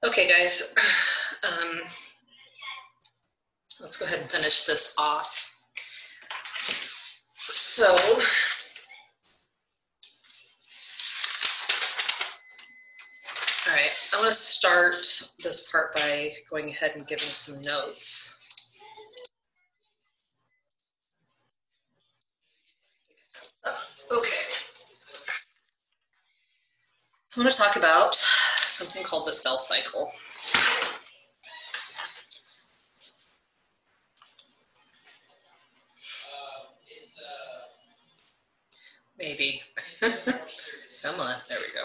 Okay, guys, um, let's go ahead and finish this off. So, all right, I'm going to start this part by going ahead and giving some notes. Okay. So I'm going to talk about something called the cell cycle. Maybe. Come on, there we go.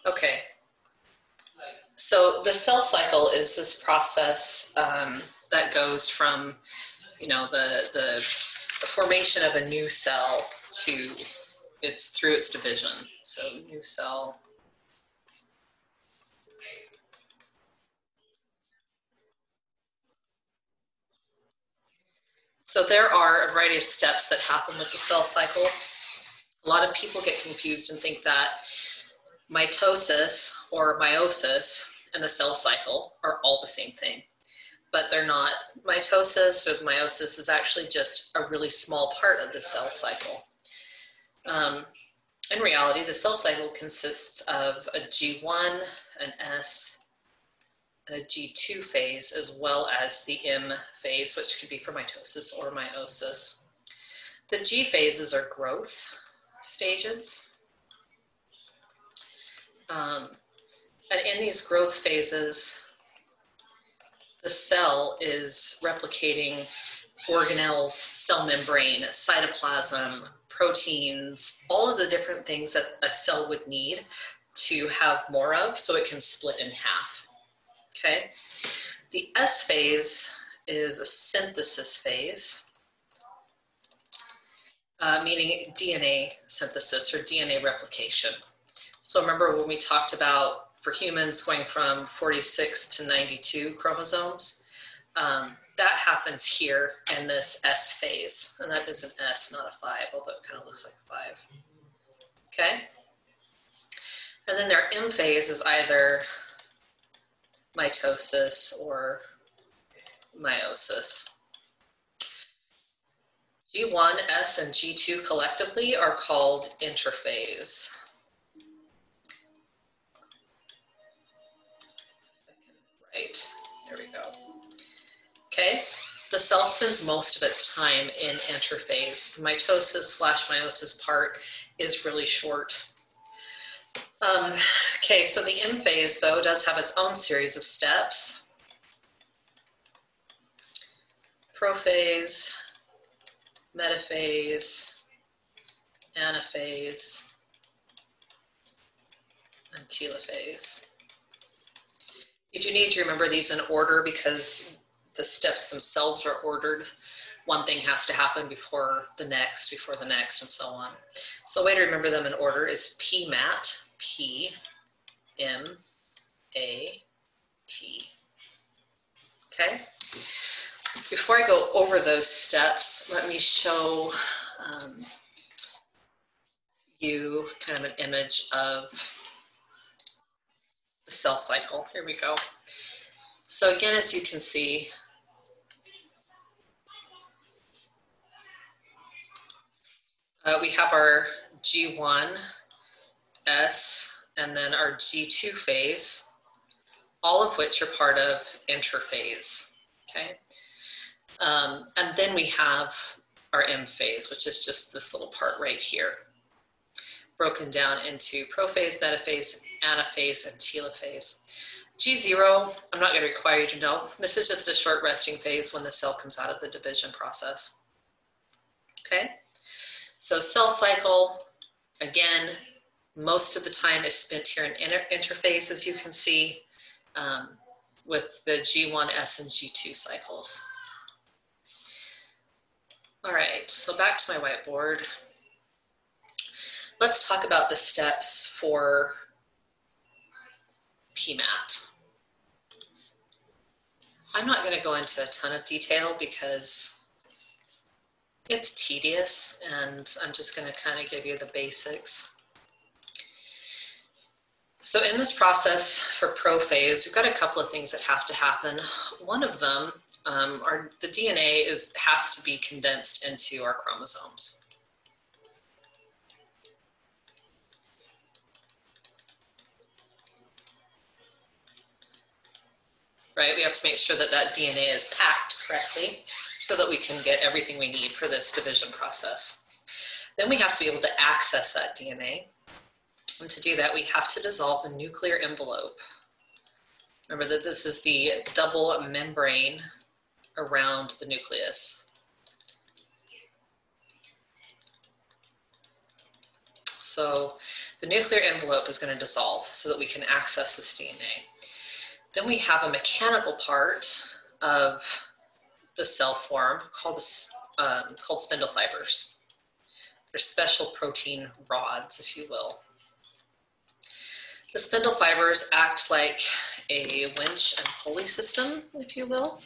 Okay. So the cell cycle is this process that goes from, the formation of a new cell to through its division. So new cell. So there are a variety of steps that happen with the cell cycle. A lot of people get confused and think that mitosis or meiosis and the cell cycle are all the same thing, but they're not. Mitosis or the meiosis is actually just a really small part of the cell cycle. In reality, the cell cycle consists of a G1, an S, and a G2 phase, as well as the M phase, which could be for mitosis or meiosis. The G phases are growth stages. And in these growth phases, the cell is replicating organelles, cell membrane, cytoplasm, proteins, all of the different things that a cell would need to have more of so it can split in half. Okay? The S phase is a synthesis phase, meaning DNA synthesis or DNA replication. So remember when we talked about, for humans, going from 46 to 92 chromosomes, that happens here in this S phase, and that is an S, not a 5, although it kind of looks like a 5. Okay? And then their M phase is either mitosis or meiosis. G1, S, and G2 collectively are called interphase. Right, there we go. Okay, the cell spends most of its time in interphase. The mitosis/meiosis part is really short. Okay, so the M phase, though, does have its own series of steps. Prophase, metaphase, anaphase, and telophase. You do need to remember these in order because the steps themselves are ordered. One thing has to happen before the next, and so on. So a way to remember them in order is PMAT, P, M, A, T. Okay? Before I go over those steps, let me show you kind of an image of the cell cycle. Here we go. So again, as you can see, we have our G1, S, and then our G2 phase, all of which are part of interphase, okay? And then we have our M phase, which is just this little part right here, broken down into prophase, metaphase, anaphase, and telophase. G0, I'm not going to require you to know. This is just a short resting phase when the cell comes out of the division process. Okay? So cell cycle, again, most of the time is spent here in interphase, as you can see, with the G1, S, and G2 cycles. All right, so back to my whiteboard. Let's talk about the steps for PMAT. I'm not going to go into a ton of detail because it's tedious, and I'm just going to kind of give you the basics. So in this process for prophase, we've got a couple of things that have to happen. One of them are the DNA has to be condensed into our chromosomes. Right, we have to make sure that that DNA is packed correctly so that we can get everything we need for this division process. Then we have to be able to access that DNA. And to do that, we have to dissolve the nuclear envelope. Remember that this is the double membrane around the nucleus. So the nuclear envelope is going to dissolve so that we can access this DNA. Then we have a mechanical part of the cell form called spindle fibers. They're special protein rods, if you will. The spindle fibers act like a winch and pulley system, if you will.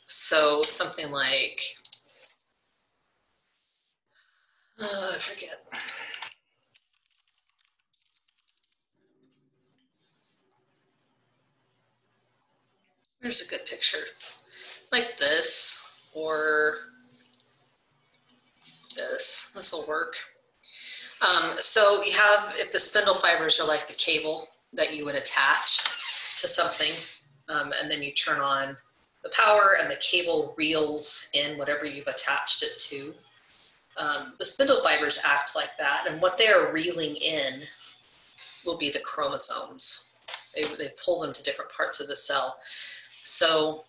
So something like, I forget. There's a good picture. Like this, or this. This will work. So we have, if the spindle fibers are like the cable that you would attach to something, and then you turn on the power and the cable reels in whatever you've attached it to. The spindle fibers act like that, and what they are reeling in will be the chromosomes. They pull them to different parts of the cell. So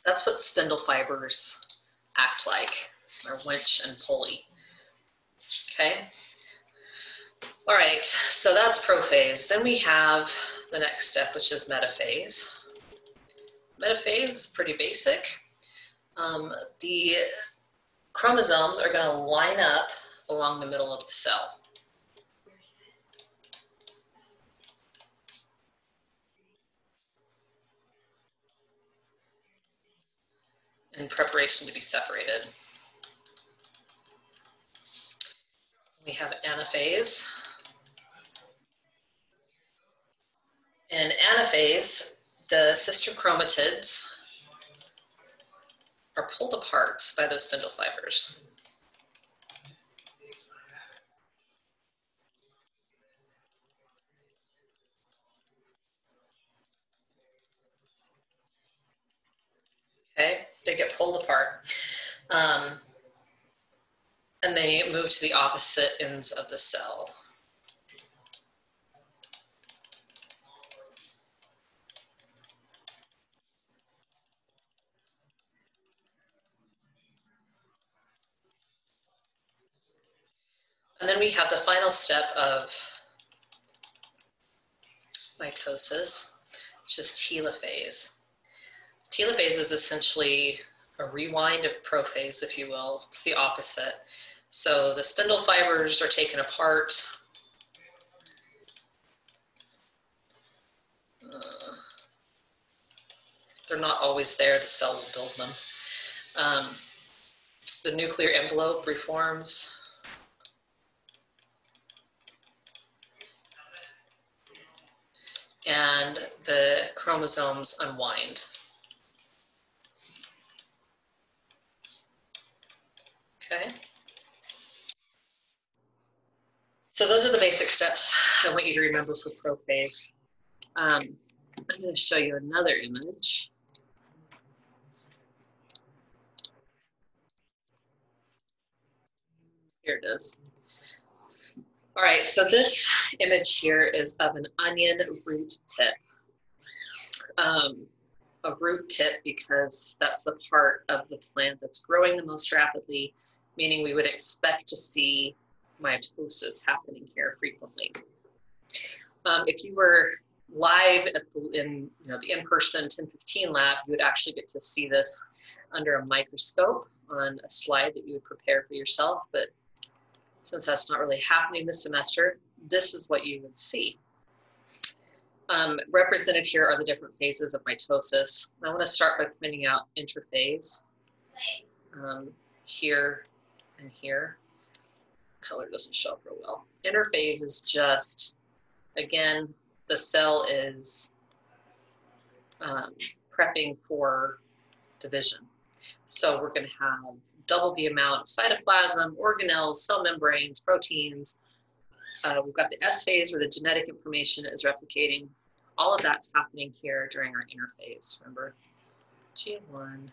that's what spindle fibers act like, or winch and pulley. Okay. All right, so that's prophase. Then we have the next step, which is metaphase. Metaphase is pretty basic. The chromosomes are going to line up along the middle of the cell. In preparation to be separated. We have anaphase. In anaphase, the sister chromatids are pulled apart by those spindle fibers. Okay, they get pulled apart. And they move to the opposite ends of the cell. And then we have the final step of mitosis, which is telophase. Telophase is essentially a rewind of prophase, if you will. It's the opposite. So the spindle fibers are taken apart. They're not always there. The cell will build them. The nuclear envelope reforms. And the chromosomes unwind. Okay. So those are the basic steps I want you to remember for prophase. I'm going to show you another image. Here it is. All right, so this image here is of an onion root tip. A root tip because that's the part of the plant that's growing the most rapidly, meaning we would expect to see mitosis happening here frequently. If you were live at in the in-person 1015 lab, you would actually get to see this under a microscope on a slide that you would prepare for yourself. But since that's not really happening this semester, this is what you would see. Represented here are the different phases of mitosis. I want to start by pointing out interphase here and here. Color doesn't show up real well. Interphase is just, again, the cell is prepping for division. So we're going to have double the amount of cytoplasm, organelles, cell membranes, proteins. We've got the S phase where the genetic information is replicating. All of that's happening here during our interphase. Remember, G1,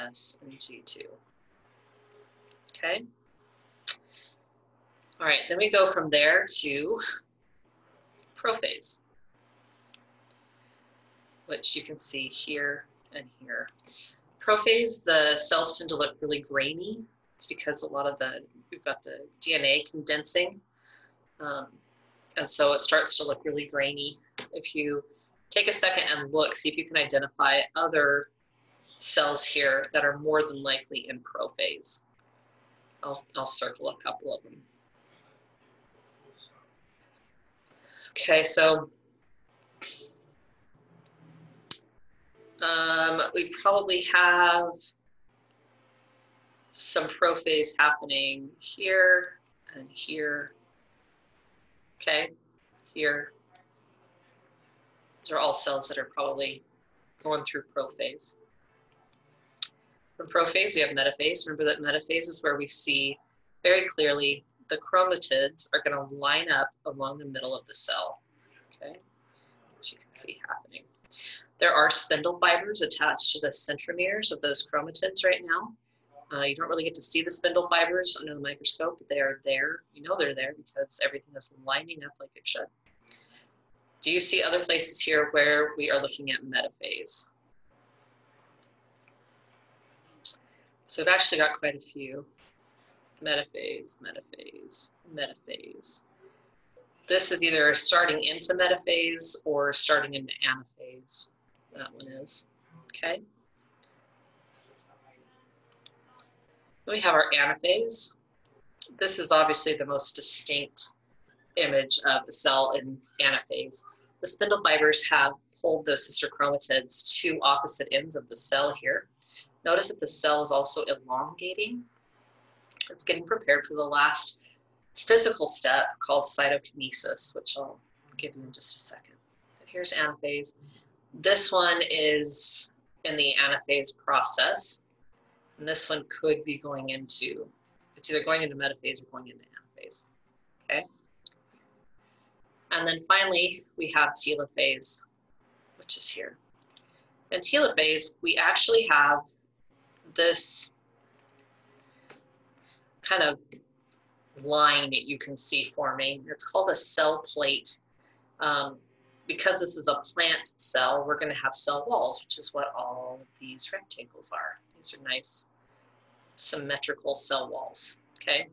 S, and G2. Okay. All right, then we go from there to prophase, which you can see here and here. Prophase, the cells tend to look really grainy. It's because a lot of we've got the DNA condensing. And so it starts to look really grainy. If you take a second and look, see if you can identify other cells here that are more than likely in prophase. I'll circle a couple of them. Okay, so we probably have some prophase happening here and here. Okay, here. These are all cells that are probably going through prophase. From prophase, we have metaphase. Remember that metaphase is where we see very clearly the chromatids are going to line up along the middle of the cell. Okay, as you can see happening. There are spindle fibers attached to the centromeres of those chromatids right now. You don't really get to see the spindle fibers under the microscope, but they are there. You know they're there because everything is lining up like it should. Do you see other places here where we are looking at metaphase? So we've actually got quite a few. Metaphase, metaphase, metaphase. This is either starting into metaphase or starting into anaphase. That one is, okay? Then we have our anaphase. This is obviously the most distinct image of a cell in anaphase. The spindle fibers have pulled those sister chromatids to opposite ends of the cell here. Notice that the cell is also elongating. It's getting prepared for the last physical step called cytokinesis, which I'll give you in just a second. But here's anaphase. This one is in the anaphase process. And this one could be going into, it's either going into metaphase or going into anaphase, okay? And then finally, we have telophase, which is here. In telophase, we actually have this kind of line that you can see forming. It's called a cell plate. Because this is a plant cell, we're going to have cell walls, which is what all of these rectangles are. These are nice symmetrical cell walls, okay?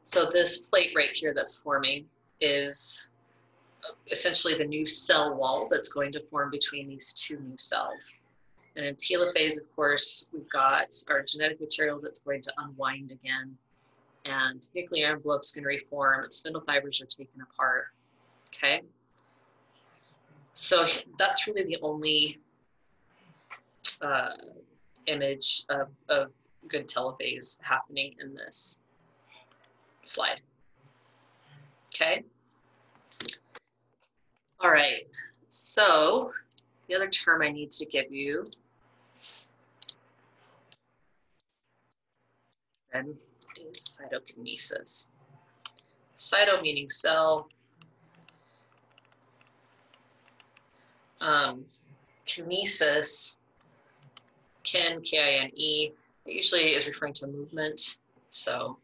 So this plate right here that's forming is essentially the new cell wall that's going to form between these two new cells. And in telophase, of course, we've got our genetic material that's going to unwind again, and nuclear envelope's going to reform, spindle fibers are taken apart, okay? So that's really the only image of good telophase happening in this slide, okay? All right, so the other term I need to give you then is cytokinesis. Cyto meaning cell. Kinesis, K-I-N-E, usually is referring to movement. So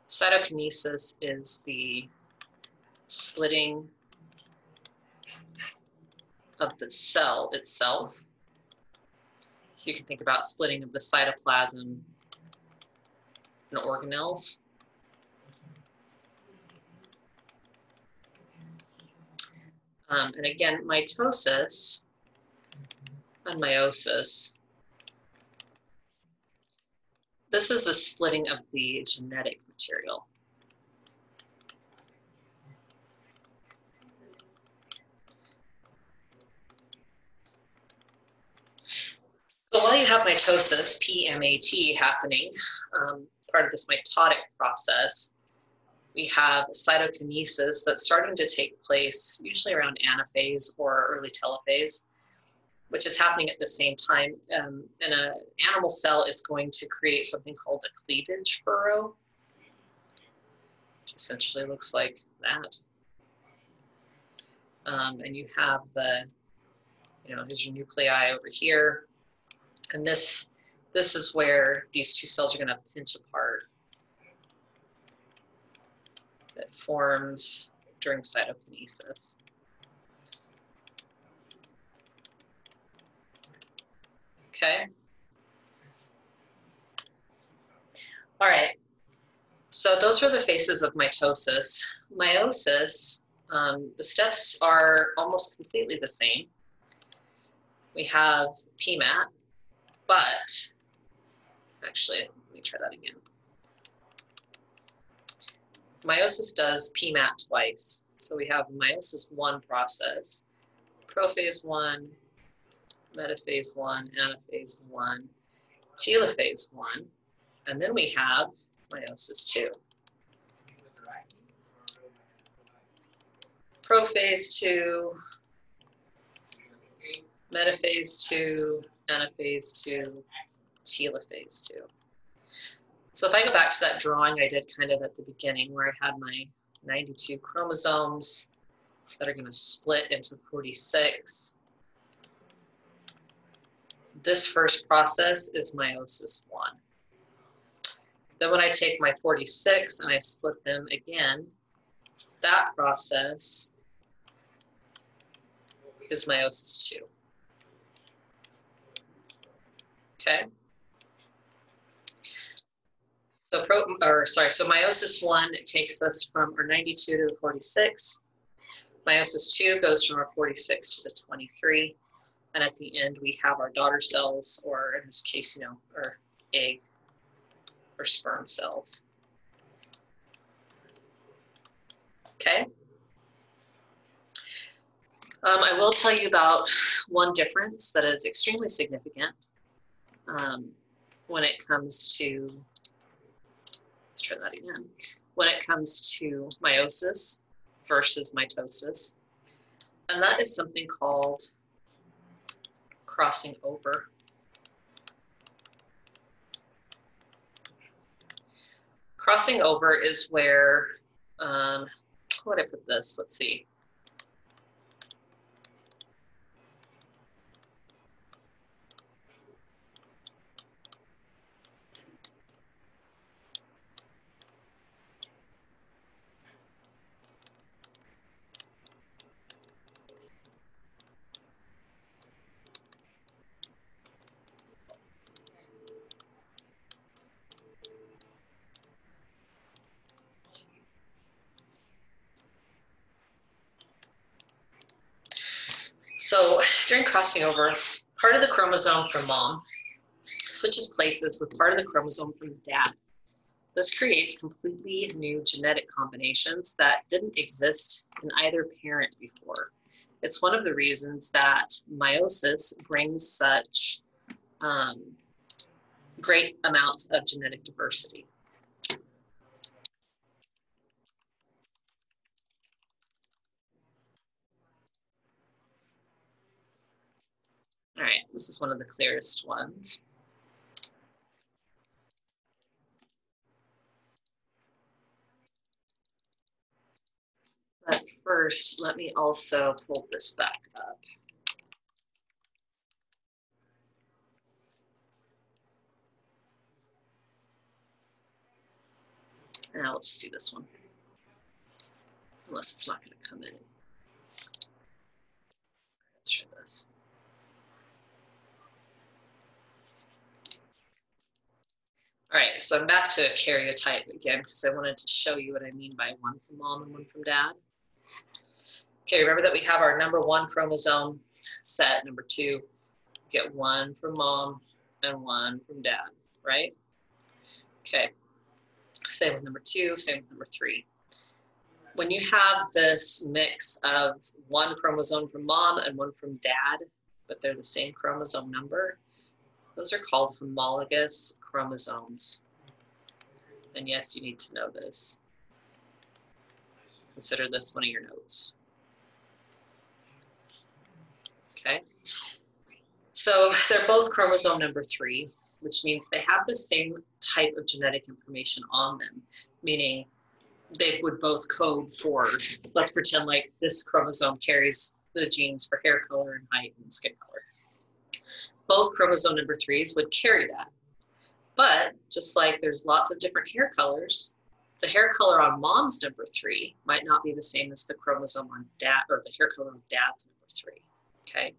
cytokinesis is the splitting of the cell itself. So you can think about splitting of the cytoplasm and organelles. And again, mitosis and meiosis. This is the splitting of the genetic material. have mitosis, PMAT, happening, part of this mitotic process. We have cytokinesis that's starting to take place usually around anaphase or early telophase, which is happening at the same time. In an animal cell, it's going to create something called a cleavage furrow, which essentially looks like that. And you have the, here's your nuclei over here. And this is where these two cells are going to pinch apart. That forms during cytokinesis. Okay. All right. So those are the phases of mitosis. Meiosis, the steps are almost completely the same. We have PMAT, but actually, let me try that again. Meiosis does PMAT twice. So we have meiosis 1 process, prophase 1, metaphase 1, anaphase 1, telophase 1, and then we have meiosis 2. Prophase 2, metaphase 2, anaphase 2, telophase 2. So if I go back to that drawing I did kind of at the beginning where I had my 92 chromosomes that are going to split into 46. This first process is meiosis 1. Then when I take my 46 and I split them again, that process is meiosis 2. Okay? So meiosis 1 takes us from our 92 to the 46. Meiosis 2 goes from our 46 to the 23. And at the end, we have our daughter cells, or in this case, or egg or sperm cells. Okay. I will tell you about one difference that is extremely significant when it comes to, let's try that again, when it comes to meiosis versus mitosis. And that is something called crossing over. Crossing over is where, how would I put this? Let's see. So during crossing over, part of the chromosome from mom switches places with part of the chromosome from dad. This creates completely new genetic combinations that didn't exist in either parent before. It's one of the reasons that meiosis brings such great amounts of genetic diversity. All right, this is one of the clearest ones. But first, let me also pull this back up. Now let's do this one, unless it's not going to come in. Let's try this. All right, so I'm back to karyotype again because I wanted to show you what I mean by one from mom and one from dad. Okay, remember that we have our number 1 chromosome set, number 2, get 1 from mom and 1 from dad, right? Okay, same with number 2, same with number 3. When you have this mix of 1 chromosome from mom and 1 from dad, but they're the same chromosome number, Those are called homologous chromosomes. And yes, you need to know this. Consider this one of your notes. Okay. So they're both chromosome number 3, which means they have the same type of genetic information on them, meaning they would both code for, let's pretend like this chromosome carries the genes for hair color and height and skin color. Both chromosome number 3s would carry that. But just like there's lots of different hair colors, the hair color on mom's number 3 might not be the same as the chromosome on dad, or the hair color on dad's number 3, okay?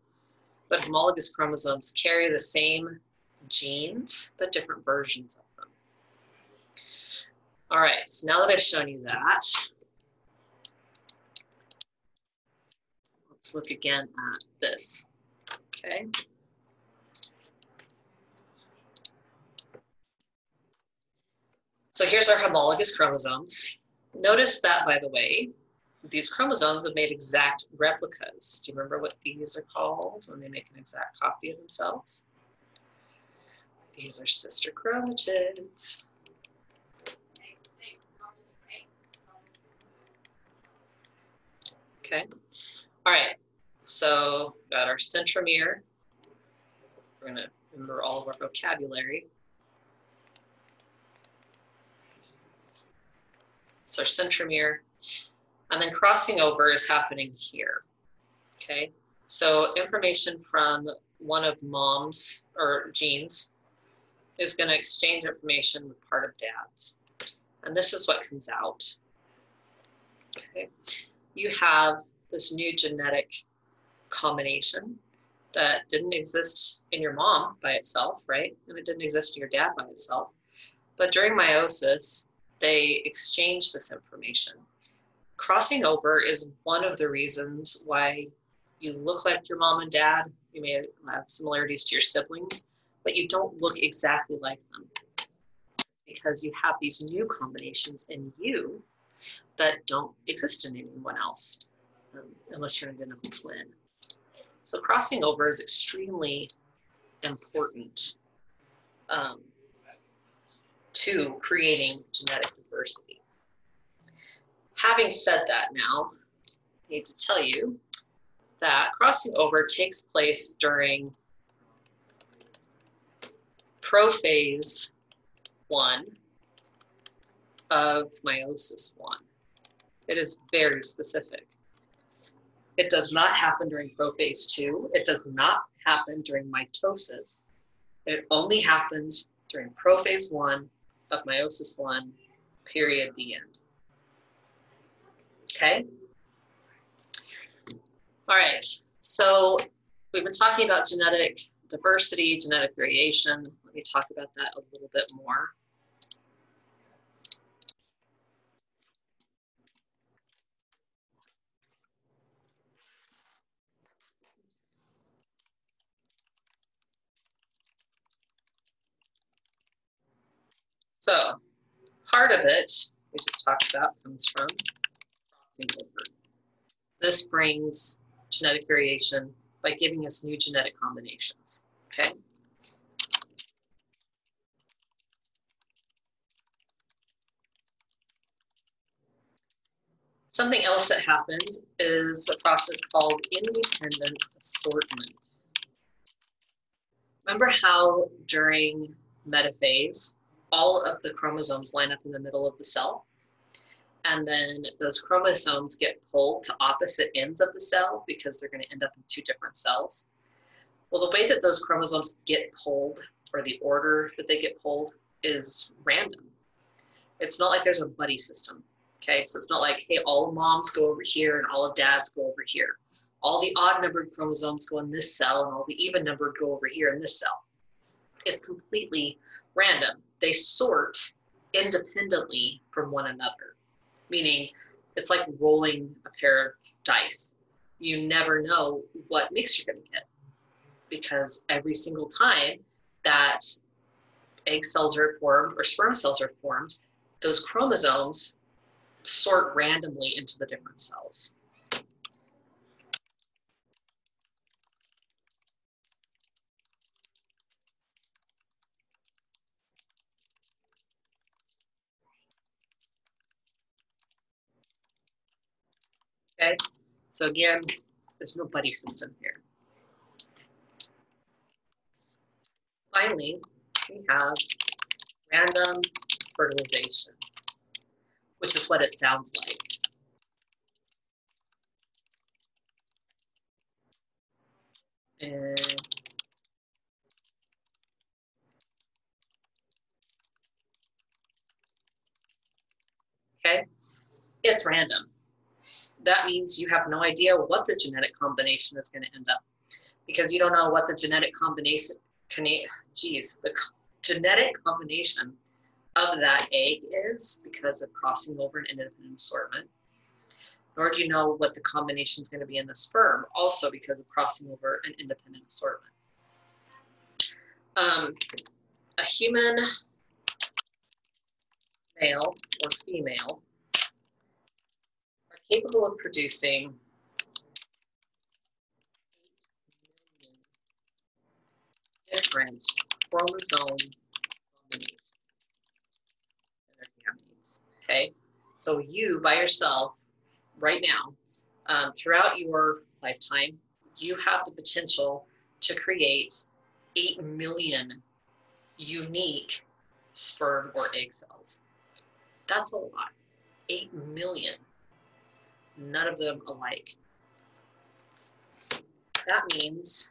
But homologous chromosomes carry the same genes, but different versions of them. All right, so now that I've shown you that, let's look again at this, okay? So here's our homologous chromosomes. Notice that, by the way, these chromosomes have made exact replicas. Do you remember what these are called when they make an exact copy of themselves? These are sister chromatids. Okay, all right, so got our centromere. We're gonna remember all of our vocabulary. It's our centromere. And then crossing over is happening here, okay? So information from one of mom's or genes is gonna exchange information with part of dad's. And this is what comes out, okay? You have this new genetic combination that didn't exist in your mom by itself, right? And it didn't exist in your dad by itself. But during meiosis, they exchange this information. Crossing over is one of the reasons why you look like your mom and dad. You may have similarities to your siblings, but you don't look exactly like them. It's because you have these new combinations in you that don't exist in anyone else, unless you're an identical twin. So crossing over is extremely important to creating genetic diversity. Having said that now, I need to tell you that crossing over takes place during prophase 1 of meiosis 1. It is very specific. It does not happen during prophase 2. It does not happen during mitosis. It only happens during prophase 1 of meiosis 1, period, the end. Okay? All right, so we've been talking about genetic diversity, genetic variation. Let me talk about that a little bit more. So part of it, we just talked about, comes from crossing over. This brings genetic variation by giving us new genetic combinations, okay? Something else that happens is a process called independent assortment. Remember how during metaphase, all of the chromosomes line up in the middle of the cell? And then those chromosomes get pulled to opposite ends of the cell because they're going to end up in 2 different cells. Well, the way that those chromosomes get pulled, or the order that they get pulled, is random. It's not like there's a buddy system, okay? So it's not like, hey, all of moms go over here and all of dads go over here. All the odd numbered chromosomes go in this cell and all the even numbered go over here in this cell. It's completely random. They sort independently from one another, meaning it's like rolling a pair of dice. You never know what mix you're going to get, because every single time that egg cells are formed or sperm cells are formed, those chromosomes sort randomly into the different cells. Okay, so again, there's no buddy system here. Finally, we have random fertilization, which is what it sounds like. And okay, it's random. That means you have no idea what the genetic combination is going to end up, because you don't know what the genetic combination, the genetic combination of that egg is because of crossing over an independent assortment, nor do you know what the combination is going to be in the sperm, also because of crossing over an independent assortment. A human male or female are capable of producing 8 different chromosome combinations in their gametes. Okay, so you by yourself right now, throughout your lifetime, you have the potential to create 8 million unique sperm or egg cells. That's a lot. 8 million. None of them alike. That means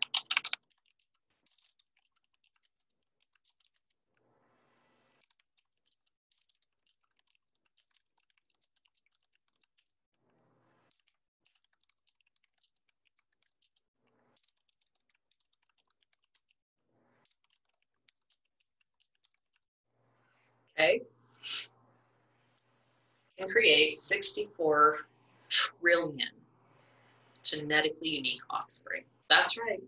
okay, can create 64 trillion genetically unique offspring. That's right.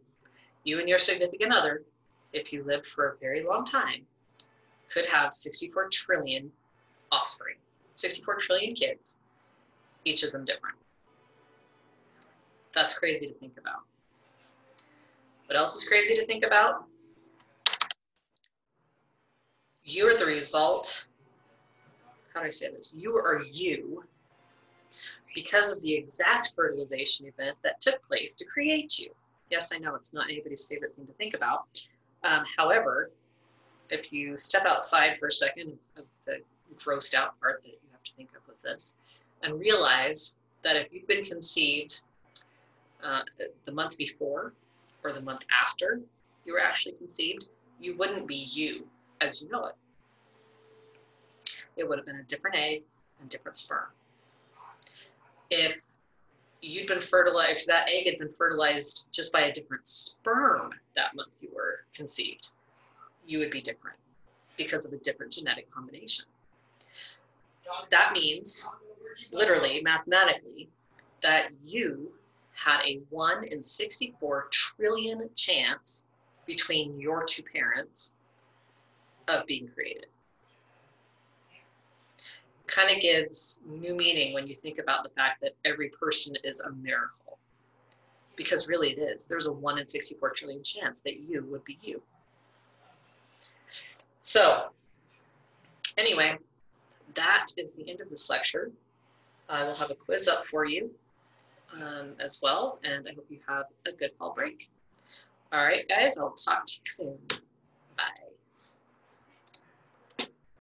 You and your significant other, if you lived for a very long time, could have 64 trillion offspring, 64 trillion kids, each of them different. That's crazy to think about. What else is crazy to think about? You are the result, how do I say this? You are you because of the exact fertilization event that took place to create you. Yes, I know it's not anybody's favorite thing to think about. However, if you step outside for a second of the grossed out part that you have to think of with this and realize that if you've been conceived the month before or the month after you were actually conceived, you wouldn't be you as you know it. It would have been a different egg and different sperm. If you'd been fertilized, if that egg had been fertilized just by a different sperm that month you were conceived, you would be different because of a different genetic combination. That means, literally, mathematically, that you had a 1 in 64 trillion chance between your two parents of being created. Kind of gives new meaning when you think about the fact that every person is a miracle. Because really it is. There's a 1 in 64 trillion chance that you would be you. So, anyway, that is the end of this lecture. I will have a quiz up for you as well, and I hope you have a good fall break. All right, guys, I'll talk to you soon.